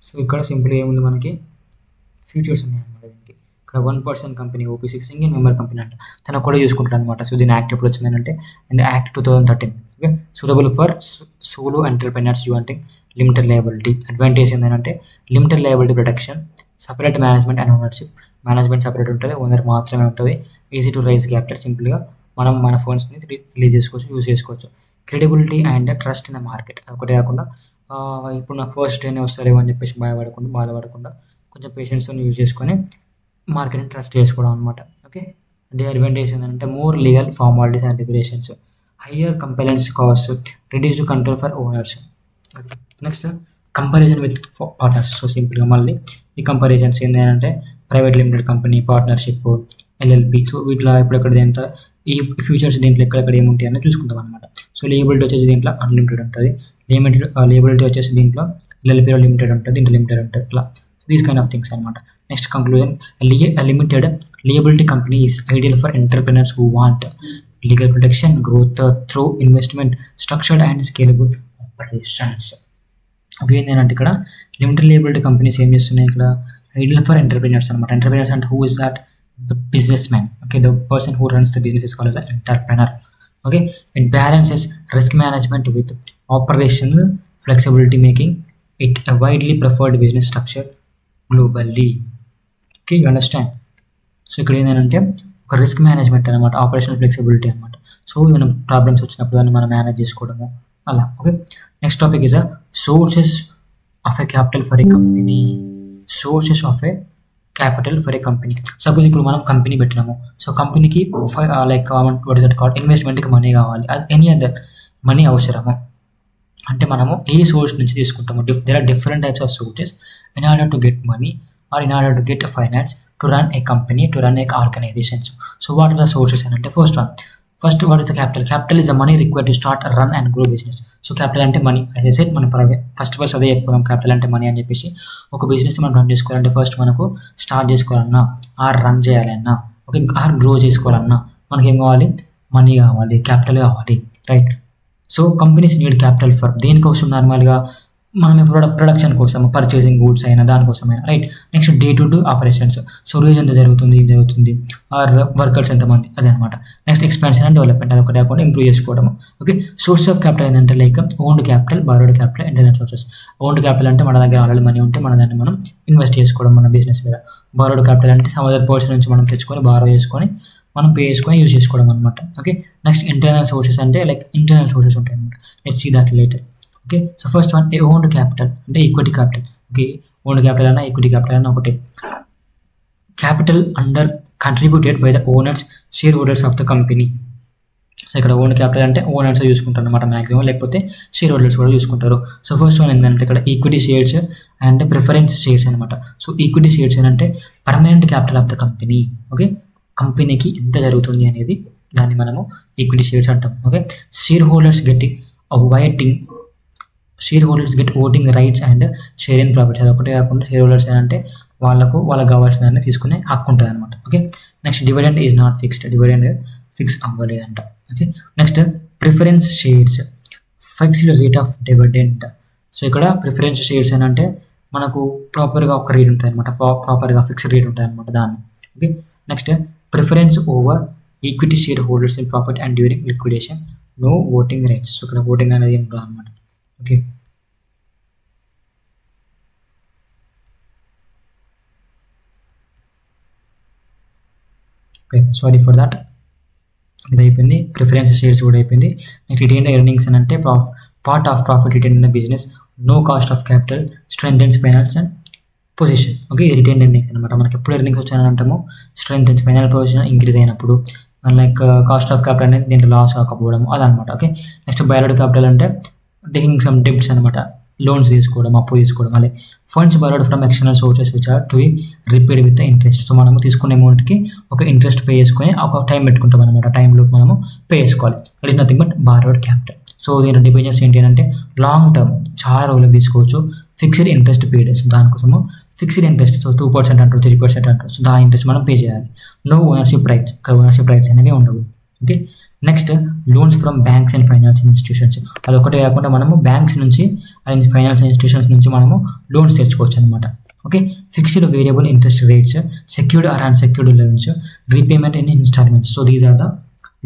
సో ఇక్కడ సింపుల్ ఏముంది మనకి ఫ్యూచర్స్ ఉన్నాయన్నమాట దీనికి. ఇక్కడ 1% company OPC single member company అంట, తను కూడా చూసుకుంటారు అనమాట. సో దీని యాక్ట్ ఎప్పుడు వచ్చింది అంటే in the act 2013. Okay, suitable for solo entrepreneurs you అంటే లిమిటెడ్ లయబిలిటీ. అడ్వాంటేజ్ ఏంటంటే limited liability protection, separate management and ownership. Management separate ఉంటుంది, ఓనర్ మాత్రమే ఉంటుంది. ఈజీ టు రైజ్ క్యాపిటల్, సింపుల్గా మనం మన ఫండ్స్ని రిలీజ్ చేసుకోవచ్చు, యూజ్ చేసుకోవచ్చు. Credibility and trust in the market. ఒకటే కాకుండా ఇప్పుడు నాకు ఫస్ట్ డేనే వస్తారేమో అని చెప్పేసి బాధపడకుండా కొంచెం పేషెన్స్తో యూజ్ చేసుకొని మార్కెట్ని ట్రస్ట్ చేసుకోవడం అనమాట. ఓకే, ది అడ్వాంటేజ్ ఏంటంటే more legal formalities and regulations, higher compliance cost, reduce control for owners. Next comparison with partners. So సింపుల్గా మళ్ళీ ఈ కంపారిజన్స్ ఏంటంటే private limited company, partnership, LLP. So వీటిలో ఎక్కడెక్కడ ఎంత ఈ ఫ్యూచర్స్ దీంట్లో ఎక్కడెక్కడ ఏముంటాయి అనేది చూసుకుంటాం అనమాట. సో లియబిలిటీ వచ్చేసి దీంట్లో అన్లిమిటెడ్ ఉంటుంది, లియబిలిటీ వచ్చేసి దీంట్లో ఎల్ఎల్పిలో లిమిటెడ్ ఉంటుంది, దీంట్లో లిమిటెడ్ ఉంటుంది, అలా దీస్ కైండ్ ఆఫ్ థింగ్స్ అనమాట. Next conclusion, limited liability company is ideal for entrepreneurs who want legal protection, growth through investment, structured and scalable operations. Okay, ఏంటంటే ఇక్కడ లిమిటెడ్ liability కంపెనీస్ ఏం చేస్తున్నాయి, ఇక్కడ ఐడియల్ ఫర్ ఎంటర్ప్రెన్యూర్స్ అనమాట. Entrepreneurs అంటే who is that, the business man. Okay, the person who runs the business is called as an entrepreneur. Okay, it balances risk management with operational flexibility, making it a widely preferred business structure globally. Okay, you understand. So ఇక్కడ ఏంటంటే ఒక risk management అనమాట, operational flexibility అనమాట. So మనం problems వచ్చినప్పుడు దాన్ని మనం manage చేసుకోవడము అలా. Okay, next topic is sources of a capital for a company. Sources of a capital for a company. Suppose ఇప్పుడు మనం కంపెనీ పెట్టినాము. సో కంపెనీకి like what is that called, ఇన్వెస్ట్మెంట్కి మనీ కావాలి, ఎనీ అదర్ మనీ అవసరము అంటే మనము ఏ సోర్స్ నుంచి తీసుకుంటాము. There are different types of sources in order to get money or in order to get finance to run a company, to run a organizations. So what are the sources అని అంటే, first what is the capital. Capital is the money required to start run and grow business. So capital అంటే money. As said మనం first అదే చెప్పుకున్నాం, capital అంటే money అని చెప్పేసి. ఒక బిజినెస్ మనం రన్ చేసుకోవాలంటే ఫస్ట్ మనకు స్టార్ట్ చేసుకోవాలన్నా, ఆర్ రన్ చేయాలన్నా, ఓకే, ఆర్ గ్రో చేసుకోవాలన్నా మనకి ఏం కావాలి, మనీ కావాలి, క్యాపిటల్ కావాలి, right. So companies need capital for దేనికోసం, నార్మల్గా మనం ప్రొడక్షన్ కోసం, పర్చేసింగ్ గూడ్స్ అయినా దానికోసమైనా, right. Next day to day operations. So రోజు ఎంత జరుగుతుంది, ఏం జరుగుతుంది, ఆర్ వర్కర్స్ ఎంతమంది, అదే అనమాట. నెక్స్ట్ ఎక్స్పాన్షన్ అండ్ డెవలప్మెంట్, అది ఒకటి అకౌంట్ ఇంప్రూవ్ చేసుకోవడము. ఓకే, సోర్స్ ఆఫ్ క్యాపిటల్ ఏంటంటే like owned capital, borrowed capital, internal sources. Owned capital అంటే మన దగ్గర ఆల్రెడీ మనీ ఉంటే మన దాన్ని మనం ఇన్వెస్ట్ చేసుకోవడం మన బిజినెస్ మీద. బారోడ్ క్యాపిటల్ అంటే సమ్ అదర్ పర్సన్ నుంచి మనం తెచ్చుకొని బారో చేసుకొని మనం పే చేసుకొని యూజ్ చేసుకోవడం అనమాట. ఓకే, నెక్స్ట్ ఇంటర్నల్ సోర్సెస్ అంటే లైక్ ఇంటర్నల్ సోర్సెస్ ఉంటాయి అనమాట. Let's see that later. Okay, so first one owned capital అంటే equity capital. Okay, owned capital అన్న ఈక్విటీ క్యాపిటల్ అన్న ఒకటి. Capital under contributed by the owners, share holders of the company. So ఇక్కడ own capital అంటే owners చూసుకుంటారు అనమాట maximum, లేకపోతే share holders కూడా చూసుకుంటారు. సో ఫస్ట్ వన్ ఏంటంటే ఇక్కడ equity shares and preference shares అనమాట. సో ఈక్విటీ షేర్స్ అంటే permanent capital of the company. Okay, కంపెనీకి ఎంత జరుగుతుంది అనేది దాన్ని మనము ఈక్విటీ షేర్స్ అంటాం. Okay, share holders get voting rights and share in profits. అది ఒకటే కాకుండా షేర్ హోల్డర్స్ అంటే వాళ్ళకు కావాల్సిన దాన్ని తీసుకునే హక్కు ఉంటుంది అనమాట. Okay, next dividend is not fixed, dividend fix అవ్వలేదంట. Okay, next preference shares, fixed rate of dividend. So ఇక్కడ ప్రిఫరెన్స్ షేర్స్ అని అంటే మనకు ప్రాపర్గా ఒక రేట్ ఉంటుంది అనమాట, ప్రాపర్గా ఫిక్స్డ్ రేట్ ఉంటుంది అనమాట దాన్ని. Okay, next preference over equity share holders in profit and during liquidation, no voting rights. So ఇక్కడ ఓటింగ్ అనేది ఏం కాదు అనమాట. Okay, sorry for that. ఇది అయిపోయింది, ప్రిఫరెన్స్ షేర్స్ కూడా అయిపోయింది. నెక్స్ట్ రిటైన్డ్ ఎర్నింగ్స్ అని అంటే part of profit retain in the business, no cost of capital, strengthens finance and position. Okay, retained earnings అనమాట. మనకి ఎప్పుడు ఎర్నింగ్స్ వచ్చాయని అంటాము, స్ట్రెంగ్థెన్స్ ఫైనల్ పొజిషన్ ఇంక్రీజ్ అయినప్పుడు, లైక్ కాస్ట్ ఆఫ్ క్యాపిటల్ అనేది దీంట్లో లాస్ కాకపోవడం అదనమాట. ఓకే, నెక్స్ట్ బైరోడ్ క్యాపిటల్ అంటే టేకింగ్ సమ్ డెబ్ట్స్ అనమాట, లోన్స్ తీసుకోవడం, అప్పు తీసుకోవడం. అలాగే funds borrowed from external sources which are to be repaid with interest. So మనము తీసుకునే అమౌంట్కి ఒక ఇంట్రెస్ట్ పే చేసుకొని ఒక టైం పెట్టుకుంటాం అనమాట, టైంలో మనము పే చేసుకోవాలి. That is nothing but borrowed capital. So దీని డిపెండెన్స్ ఏంటి అంటే లాంగ్ టర్మ్, చాలా రోజులకు తీసుకోవచ్చు, ఫిక్స్డ్ ఇంట్రెస్ట్ పేడ్. సో దానికోసము ఫిక్స్డ్ ఇంట్రెస్ట్, సో 2% అంటారు, 3% అంటారు. సో దాని ఇంట్రెస్ట్ మనం పే చేయాలి. No ownership rights, ownership rights అనేవి ఉండవు. Okay, next loans from banks and financial institutions. అదొకటే కాకుండా మనము బ్యాంక్స్ నుంచి అండ్ ఫైనాన్షియల్ ఇన్స్టిట్యూషన్స్ నుంచి మనము లోన్స్ తెచ్చుకోవచ్చు అనమాట. Okay, fixed variable interest rates, secured or unsecured loans, repayment in instalments. So these are the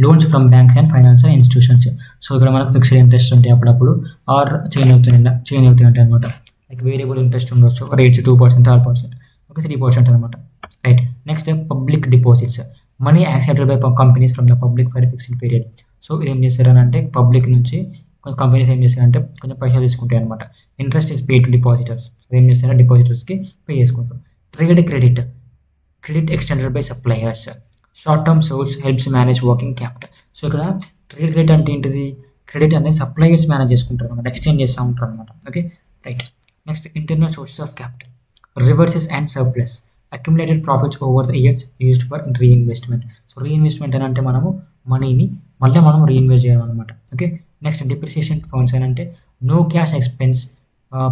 loans from banks and financial institutions. So ఇక్కడ మనకు ఫిక్స్డ్ ఇంట్రెస్ట్ ఉంటాయి అప్పుడప్పుడు, ఆర్ చేంజ్ అవుతూ ఉంటాయి అనమాట. లైక్ వేరియబుల్ ఇంట్రెస్ట్ ఉండొచ్చు, రేట్స్ 2%, 3%, ఓకే, 3% అనమాట, right. Next public deposits, money accepted by companies from the public for fixed period. So ఏం చేస్తారని అంటే పబ్లిక్ నుంచి కొన్ని కంపెనీస్ ఏం చేస్తారంటే కొంచెం పైసలు తీసుకుంటాయి అనమాట. Interest is pay to depositors. ఏం చేస్తారంటే డిపాజిటర్స్కి పే చేసుకుంటారు. Trade credit extended by suppliers, short term source helps manage working capital. So ఇక్కడ ట్రేడ్ క్రెడిట్ అంటే ఏంటిది, క్రెడిట్ అనేది సప్లయర్స్ మేనేజ్ చేసుకుంటారు అనమాట, ఎక్స్టెండ్ చేస్తూ ఉంటారు అనమాట. Okay, right. Next internal sources of capital, reverses and surplus, accumulated profits over the years used for reinvestment. So reinvestment అని అంటే మనము మనీని మళ్ళీ మనం రీఇన్వెస్ట్ చేయాలన్నమాట. ఓకే, నెక్స్ట్ డిప్రిసియేషన్ ఫండ్స్ అని అంటే no cash expense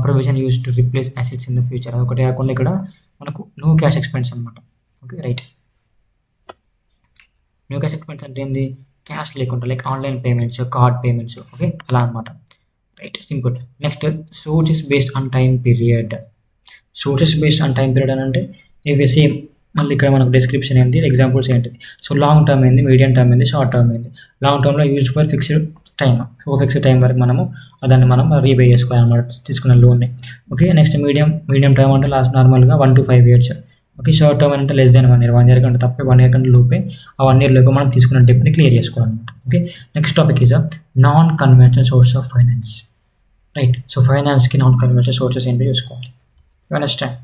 provision use to replace assets in the future. అదొకటే కాకుండా ఇక్కడ మనకు నో క్యాష్ ఎక్స్పెన్స్ అనమాట. Okay, right. No cash expense అంటే ఏంది, క్యాష్ లేకుండా, like online payments, card payments. Okay, అలా అనమాట, right, simple. Next sources based on time period. Sources based on time period అని అంటే ఇవి సేమ్ మళ్ళీ ఇక్కడ మనకు డిస్క్రిప్షన్ ఏంటి, ఎగ్జాంపుల్స్ ఏంటిది. సో లాంగ్ టర్మ్ ఏంది, మీడియం టర్మ్ ఏంది, షార్ట్ టర్మ్ ఏంది. లాంగ్ టర్మ్లో use for fixed time, fixed time వరకు మనము దాన్ని మనం రీపే చేసుకోవాలన్నమాట తీసుకున్న లోన్ని. ఓకే, నెక్స్ట్ మీడియం టర్మ్ అంటే లాస్ట్ నార్మల్గా 1 to 5 years. Okay, short term అంటే లెస్ దెన్ 1 year, 1 year కంటే తప్పే, 1 year కంటే లోపే ఆ 1 year లోపు మనం తీసుకున్న డెప్ని క్లియర్ చేసుకోవాలన్నమాట. Okay, next topic is non conventional source of finance. Right, so ఫైనాన్స్కి నాన్ కన్వెన్షనల్ సోర్సెస్ ఏంటో చూసుకోవాలి. అండర్స్టాండ్.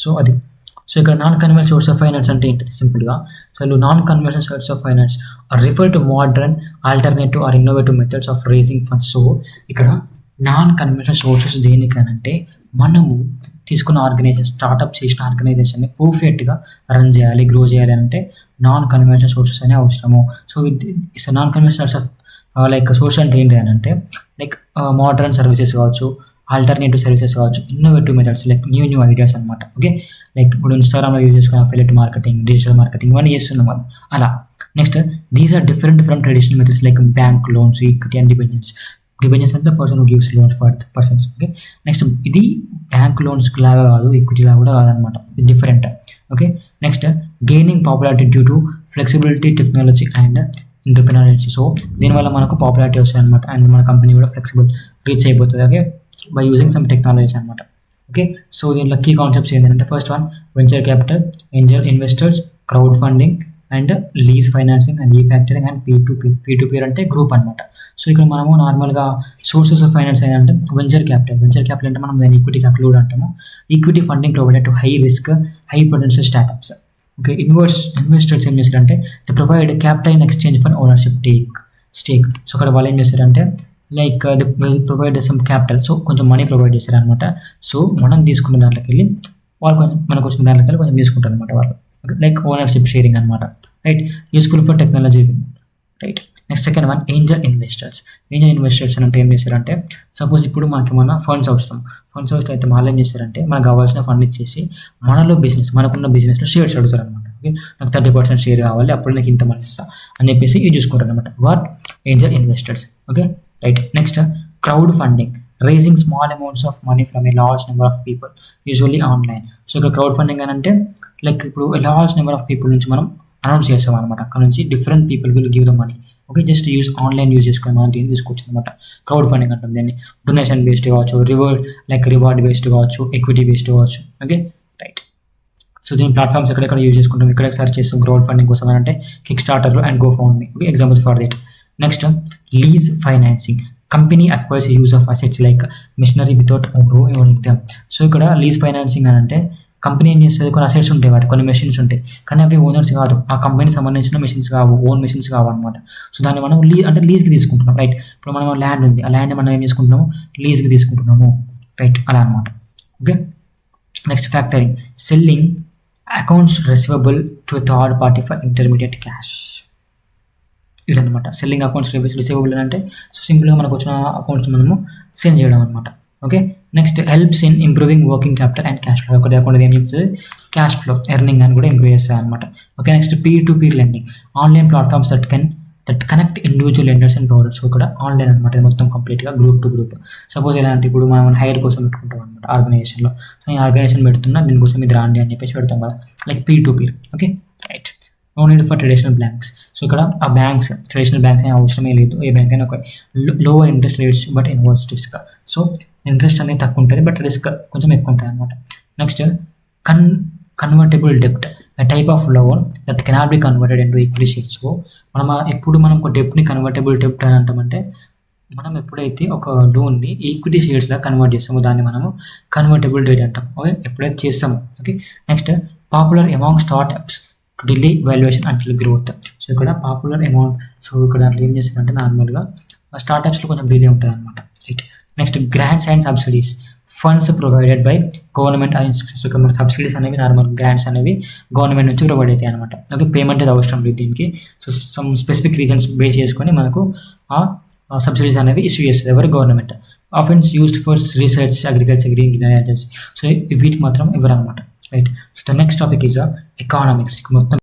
సో ఇక్కడ non conventional source of finance అంటే ఏంటిది సింపుల్గా. So non conventional source of finance are refer to modern alternative or innovative methods of raising funds. So ఇక్కడ non conventional sources దేనికనంటే మనము తీసుకున్న ఆర్గనైజేషన్, స్టార్ట్అప్ చేసిన ఆర్గనైజేషన్ని పర్ఫెక్ట్గా రన్ చేయాలి, గ్రో చేయాలి అంటే నాన్ కన్వెన్షనల్ సోర్సెస్ అనే అవసరము. So non conventional source of like source అంటే ఏంటి అని అంటే లైక్ మోడర్న్ సర్వీసెస్ కావచ్చు, ఆల్టర్నేటివ్ సర్వీసెస్ కావచ్చు, innovative methods like new ideas అనమాట. ఓకే, లైక్ ఇప్పుడు ఇన్స్టాగ్రామ్లో యూజ్ చేసుకున్న అఫిలియేట్ మార్కెటింగ్, డిజిటల్ మార్కెటింగ్ ఇవన్నీ చేస్తున్నాం మనం అలా. Next these are different from traditional methods like bank loans, equity and debentures అంటే person who gives loans for persons. Okay, next ఇది బ్యాంక్ లోన్స్ లాగా కాదు, ఈక్విటీ లాగా కూడా కాదనమాట, ఇది different. Okay, next gaining popularity due to flexibility, technology and entrepreneurship. So దీనివల్ల మనకు పాపులారిటీ వస్తాయి అనమాట, అండ్ మన కంపెనీ కూడా ఫ్లెక్సిబుల్ రీచ్ అయిపోతుంది. Okay, by using some technologies అనమాట. ఓకే, సో దీనిలో కీ కాన్సెప్ట్స్ ఏంటంటే first one venture capital, Angel investors, crowd funding and lease financing and ఈ ఫ్యాక్టరింగ్ అండ్ పీ2పీ అంటే గ్రూప్ అనమాట. సో ఇక్కడ మనము నార్మల్గా సోర్సెస్ ఆఫ్ ఫైనాన్స్ ఏంటంటే వెంచర్ క్యాపిటల్ అంటే మనం దాన్ని ఈక్విటీ క్యాపిటల్ కూడా అంటాము. Equity funding provided to high risk high potential startups. Okay, investors ఏం చేస్తారంటే the provide capital in exchange for ownership stake. So అక్కడ వాళ్ళు ఏం చేస్తారంటే like the provide some capital, so కొంచెం మనీ ప్రొవైడ్ చేస్తారనమాట. సో మనం తీసుకున్న దాంట్లోకి వెళ్ళి వాళ్ళు కొంచెం మనకు వచ్చిన దాంట్లోకి వెళ్ళి కొంచెం తీసుకుంటారు అనమాట వాళ్ళు. లైక్ ఓనర్షిప్ షేరింగ్ అనమాట. Right, useful for technology. Right, next second one Angel investors అంటే ఏం చేస్తారంటే సపోజ్ ఇప్పుడు మనకి మన ఫండ్స్ అవసరం అయితే వాళ్ళు ఏం చేస్తారంటే మనకు కావాల్సిన ఫండ్ ఇచ్చేసి మనకున్న బిజినెస్లో షేర్స్ అడుగుతారు అనమాట. ఓకే, నాకు 30% షేర్ కావాలి, అప్పుడు నాకు ఇంత మనీ ఇస్తా అని చెప్పేసి ఇది చూసుకుంటారు అనమాట. What angel investors. Okay, right, next crowd funding, raising small amounts of money from a large number of people usually online. So ఇక్కడ క్రౌడ్ ఫండింగ్ అని అంటే లైక్ ఇప్పుడు లార్జ్ నెంబర్ ఆఫ్ పీపుల్ నుంచి మనం అనౌన్స్ చేస్తాం అనమాట. అక్కడ నుంచి different people will give the money. Okay, just online use చేసుకొని మనం దీన్ని తీసుకోవచ్చు అనమాట. క్రౌడ్ ఫండింగ్ అంటాం దీన్ని. డొనేషన్ బేస్డ్ కావచ్చు, రివార్డ్ బేస్డ్ కావచ్చు, ఎక్విటీ బేస్డ్ కావచ్చు. Okay, right. సో దీని ప్లాట్ఫామ్స్ ఎక్కడెక్కడ యూజ్ చేసుకుంటాం, ఇక్కడ సెర్చ్ చేస్తాం క్రౌడ్ ఫండింగ్ కోసం అంటే కిక్ స్టార్టర్లో and GoFundMe. Okay, example for that. Next lease financing, company acquires use of assets like machinery without owning them. So ఇక్కడ లీజ్ ఫైనాన్సింగ్ అని అంటే కంపెనీ ఏం చేస్తుంది, కొన్ని అసెట్స్ ఉంటాయి, వాటి కొన్ని మెషిన్స్ ఉంటాయి, కానీ అవి ఓనర్స్ కాదు, ఆ కంపెనీకి సంబంధించిన మెషిన్స్ కావు, ఓన్ మెషిన్స్ కావు అనమాట. సో దాన్ని మనం లీజ్కి తీసుకుంటున్నాం. రైట్, ఇప్పుడు మనం ల్యాండ్ ఉంది, ఆ ల్యాండ్ మనం ఏం తీసుకుంటున్నాము, లీజ్కి తీసుకుంటున్నాము. రైట్, అలా అనమాట. Okay, next factoring, selling accounts receivable to third party for intermediate cash. ఇదనమాట సెల్లింగ్ అకౌంట్స్ రిసీవబుల్ అంటే సో సింపుల్గా మనకు వచ్చిన అకౌంట్స్ మనము సెండ్ చేయడం అనమాట. Okay, next helps in improving working capital and cash flow. ఒకటి అకౌంట్ ఏం చెప్తుంది, క్యాష్ ఫ్లో ఎర్నింగ్ అని కూడా ఇంప్రూవ్ చేస్తాయి అనమాట. Okay, next peer lending, online platforms that connect individual lenders and providers. So ఇక్కడ ఆన్లైన్ అనమాట, ఇది మొత్తం కంప్లీట్గా గ్రూప్ టు గ్రూప్. సపోజ్ ఎలా అంటే ఇప్పుడు మనం హైర్ కోసం పెట్టుకుంటాం అనమాట ఆర్గనైజేషన్లో. సో ఈ ఆర్గనైజేషన్ పెడుతున్నా దీనికోసం ఇది రాండి అని చెప్పేసి పెడతాం కదా, like peer. Okay, right. No need for traditional banks. So ఇక్కడ ఆ ట్రెడిషనల్ బ్యాంక్స్ అయినా అవసరమే లేదు, ఏ బ్యాంక్ అయినా ఒక lower interest rates but inverse risk. So interest అనేది తక్కువ ఉంటుంది బట్ రిస్క్ కొంచెం ఎక్కువ ఉంటుంది అనమాట. నెక్స్ట్ కన్వర్టబుల్ డెప్ట్, type of loan that cannot be converted into equity shares. So మనం ఒక డెప్ట్ని కన్వర్టబుల్ డెప్ట్ అని అంటామంటే మనం ఎప్పుడైతే ఒక లోన్ని ఈక్విటీ షేర్స్లా కన్వర్ట్ చేస్తామో దాన్ని మనము కన్వర్టబుల్ డెట్ అంటాం. ఓకే, ఎప్పుడైతే చేస్తామో. Okay, next popular among startups to delay valuation until growth. So ఇక్కడ పాపులర్ అమౌంట్, సో ఇక్కడ ఏం చేస్తారంటే నార్మల్గా స్టార్ట్అప్స్లో కొంచెం డిలే ఉంటుంది అనమాట. Right, next grants and subsidies, funds provided by government and institutions. ఇక్కడ మన సబ్సిడీస్ అనేవి నార్మల్ గ్రాంట్స్ అనేవి గవర్నమెంట్ నుంచి ప్రొవైడ్ అవుతాయి అనమాట. ఓకే, పేమెంట్ అది అవసరం లేదు దీనికి. So some specific reasons base చేసుకొని మనకు ఆ సబ్సిడీస్ అనేవి ఇష్యూ చేస్తుంది ఎవరు, government. Offence used for research, agriculture, green agency. So వీటికి మాత్రం ఇవ్వరు అనమాట. Right, so the next topic is economics. మొత్తం